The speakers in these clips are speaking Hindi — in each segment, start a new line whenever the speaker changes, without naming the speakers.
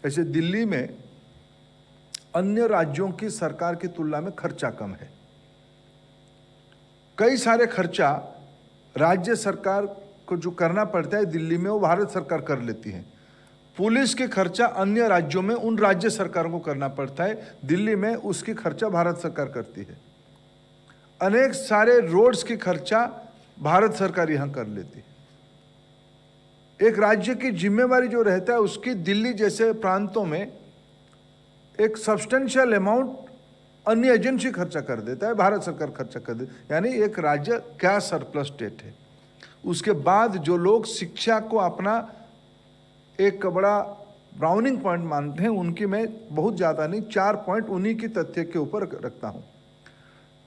ऐसे दिल्ली में अन्य राज्यों की सरकार की तुलना में खर्चा कम है। कई सारे खर्चा राज्य सरकार को जो करना पड़ता है दिल्ली में, वो भारत सरकार कर लेती है। पुलिस के खर्चा अन्य राज्यों में उन राज्य सरकारों को करना पड़ता है, दिल्ली में उसकी खर्चा भारत सरकार करती है। अनेक सारे रोड्स की खर्चा भारत सरकार यहां कर लेती है। एक राज्य की जिम्मेवारी जो रहता है उसकी दिल्ली जैसे प्रांतों में एक सब्सटेंशियल अमाउंट अन्य एजेंसी खर्चा कर देता है, भारत सरकार खर्चा कर देती है। यानी एक राज्य क्या सरप्लस स्टेट है। उसके बाद जो लोग शिक्षा को अपना एक बड़ा ब्राउनिंग पॉइंट मानते हैं, उनकी मैं बहुत ज़्यादा नहीं 4 पॉइंट उन्हीं की तथ्य के ऊपर रखता हूँ।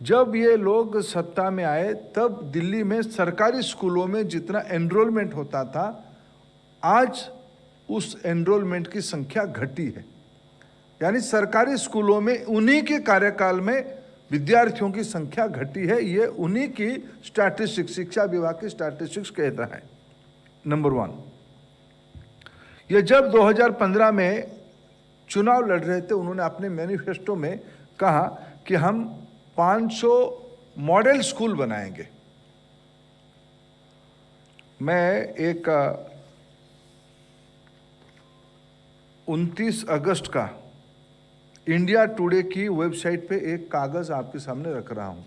जब ये लोग सत्ता में आए तब दिल्ली में सरकारी स्कूलों में जितना एनरोलमेंट होता था, आज उस एनरोलमेंट की संख्या घटी है। यानी सरकारी स्कूलों में उन्हीं के कार्यकाल में विद्यार्थियों की संख्या घटी है। ये उन्हीं की स्टैटिस्टिक्स, शिक्षा विभाग की स्टैटिस्टिक्स कहता है। नंबर 1, ये जब 2015 में चुनाव लड़ रहे थे, उन्होंने अपने मैनिफेस्टो में कहा कि हम 500 मॉडल स्कूल बनाएंगे। मैं एक 29 अगस्त का इंडिया टुडे की वेबसाइट पे एक कागज़ आपके सामने रख रहा हूँ,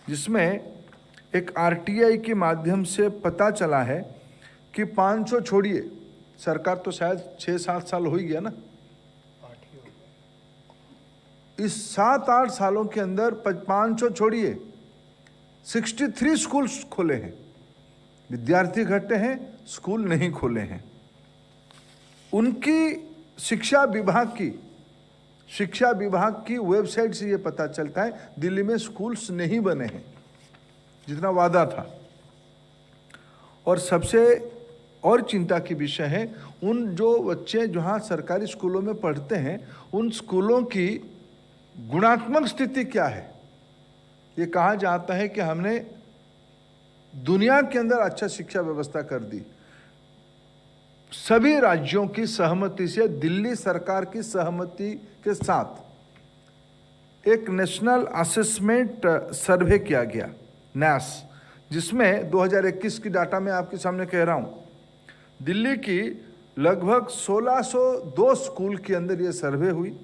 जिसमें एक आरटीआई के माध्यम से पता चला है कि 500 छोड़िए, सरकार तो शायद 6-7 साल हो ही गया ना, इस 7-8 सालों के अंदर 500 छोड़िए 63 स्कूल खोले हैं। विद्यार्थी घटे हैं, स्कूल नहीं खोले हैं। उनकी शिक्षा विभाग की वेबसाइट से ये पता चलता है दिल्ली में स्कूल्स नहीं बने हैं जितना वादा था। और सबसे और चिंता की विषय है, उन जो बच्चे जहाँ सरकारी स्कूलों में पढ़ते हैं उन स्कूलों की गुणात्मक स्थिति क्या है। ये कहा जाता है कि हमने दुनिया के अंदर अच्छा शिक्षा व्यवस्था कर दी। सभी राज्यों की सहमति से, दिल्ली सरकार की सहमति के साथ एक नेशनल असेसमेंट सर्वे किया गया, नैस, जिसमें 2021 की डाटा मैं आपके सामने कह रहा हूँ। दिल्ली की लगभग 1602 स्कूल के अंदर ये सर्वे हुई,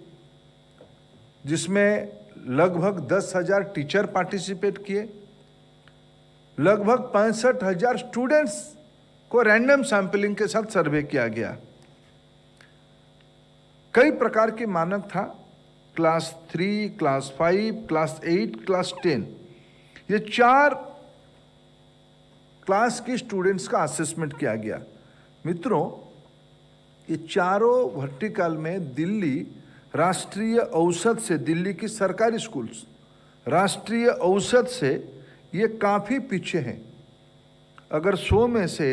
जिसमें लगभग 10,000 टीचर पार्टिसिपेट किए। लगभग 65,000 स्टूडेंट्स को रैंडम सैंपलिंग के साथ सर्वे किया गया। कई प्रकार के मानक था, क्लास 3, क्लास 5, क्लास 8, क्लास 10। ये 4 क्लास की स्टूडेंट्स का असेसमेंट किया गया। मित्रों, ये चारों वर्टिकल में दिल्ली राष्ट्रीय औसत से, दिल्ली की सरकारी स्कूल्स राष्ट्रीय औसत से ये काफ़ी पीछे हैं। अगर 100 में से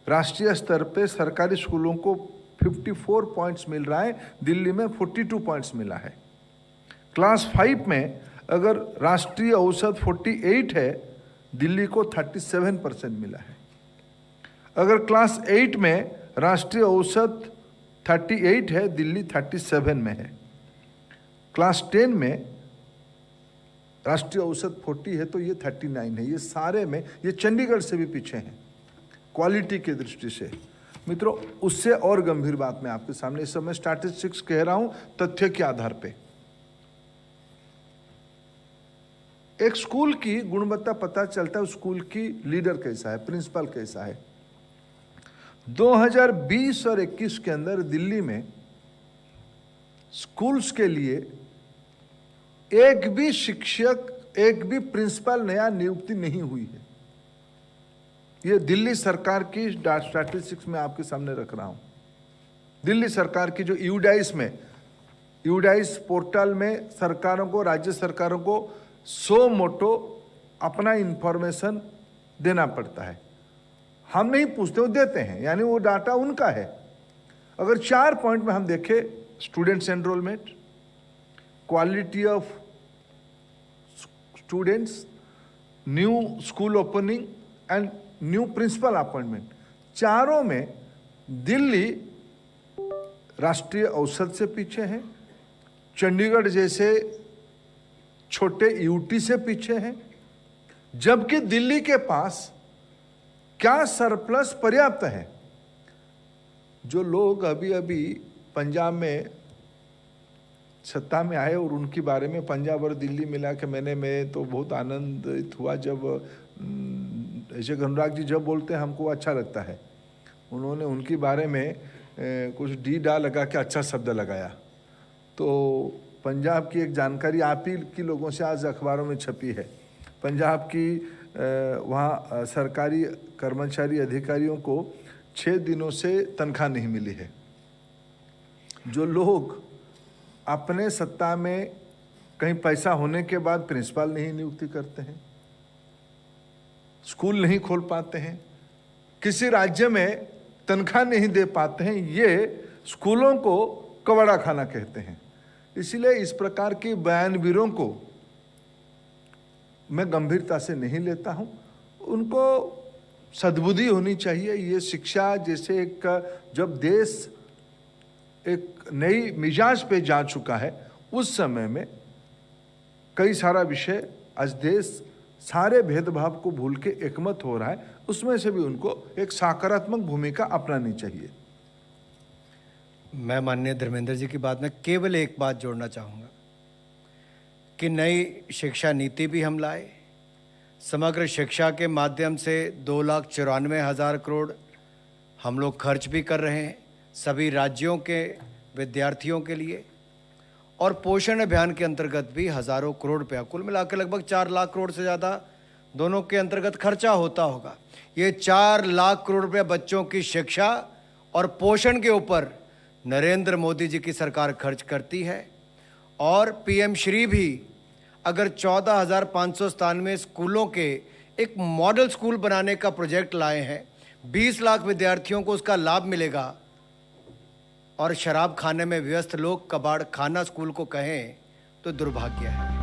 राष्ट्रीय स्तर पे सरकारी स्कूलों को 54 पॉइंट्स मिल रहा है, दिल्ली में 42 पॉइंट्स मिला है। क्लास 5 में अगर राष्ट्रीय औसत 48 है, दिल्ली को 37% मिला है। अगर क्लास 8 में राष्ट्रीय औसत 38 है, दिल्ली 37 में है। क्लास 10 में राष्ट्रीय औसत 40 है तो ये 39 है। ये सारे में ये चंडीगढ़ से भी पीछे हैं क्वालिटी की दृष्टि से। मित्रों, उससे और गंभीर बात मैं आपके सामने इस समय स्टैटिस्टिक्स कह रहा हूं तथ्य के आधार पे। एक स्कूल की गुणवत्ता पता चलता है, स्कूल की लीडर कैसा है, प्रिंसिपल कैसा है। 2020 और 21 के अंदर दिल्ली में स्कूल्स के लिए एक भी शिक्षक, एक भी प्रिंसिपल नया नियुक्ति नहीं हुई है। ये दिल्ली सरकार की स्टैटिस्टिक्स में आपके सामने रख रहा हूं। दिल्ली सरकार की जो यूडाइस पोर्टल में सरकारों को, राज्य सरकारों को सो मोटो अपना इंफॉर्मेशन देना पड़ता है। हम नहीं पूछते, वो देते हैं, यानी वो डाटा उनका है। अगर 4 पॉइंट में हम देखें, students enrolment, quality of students, new school opening and new principal appointment, चारों में दिल्ली राष्ट्रीय औसत से पीछे हैं, चंडीगढ़ जैसे छोटे यूटी से पीछे हैं, जबकि दिल्ली के पास क्या सरप्लस पर्याप्त है। जो लोग अभी अभी पंजाब में सत्ता में आए और उनके बारे में पंजाब और दिल्ली मिला के मैं तो बहुत आनंदित हुआ जब ऐसे अनुराग जी जब बोलते हैं हमको अच्छा लगता है। उन्होंने उनके बारे में कुछ डी डा लगा के अच्छा शब्द लगाया। तो पंजाब की एक जानकारी आप ही की लोगों से आज अखबारों में छपी है। पंजाब की वहाँ सरकारी कर्मचारी अधिकारियों को 6 दिनों से तनख्वाह नहीं मिली है। जो लोग अपने सत्ता में कहीं पैसा होने के बाद प्रिंसिपल नहीं नियुक्ति करते हैं, स्कूल नहीं खोल पाते हैं, किसी राज्य में तनख्वाह नहीं दे पाते हैं, ये स्कूलों को कबाड़ा खाना कहते हैं। इसीलिए इस प्रकार की बयानवीरों को मैं गंभीरता से नहीं लेता हूं। उनको सद्बुद्धि होनी चाहिए। ये शिक्षा जैसे एक जब देश एक नई मिजाज पे जा चुका है, उस समय में कई सारा विषय आज देश सारे भेदभाव को भूल के एकमत हो रहा है, उसमें से भी उनको एक सकारात्मक भूमिका अपनानी चाहिए।
मैं माननीय धर्मेंद्र जी की बात में केवल एक बात जोड़ना चाहूँगा कि नई शिक्षा नीति भी हम लाए, समग्र शिक्षा के माध्यम से 2,94,000 करोड़ हम लोग खर्च भी कर रहे हैं सभी राज्यों के विद्यार्थियों के लिए, और पोषण अभियान के अंतर्गत भी हज़ारों करोड़ रुपया, कुल मिलाकर लगभग 4 लाख करोड़ से ज़्यादा दोनों के अंतर्गत खर्चा होता होगा। ये 4 लाख करोड़ रुपया बच्चों की शिक्षा और पोषण के ऊपर नरेंद्र मोदी जी की सरकार खर्च करती है। और पीएम श्री भी अगर 14,597 स्कूलों के एक मॉडल स्कूल बनाने का प्रोजेक्ट लाए हैं, 20 लाख विद्यार्थियों को उसका लाभ मिलेगा, और शराब खाने में व्यस्त लोग कबाड़ खाना स्कूल को कहें तो दुर्भाग्य है।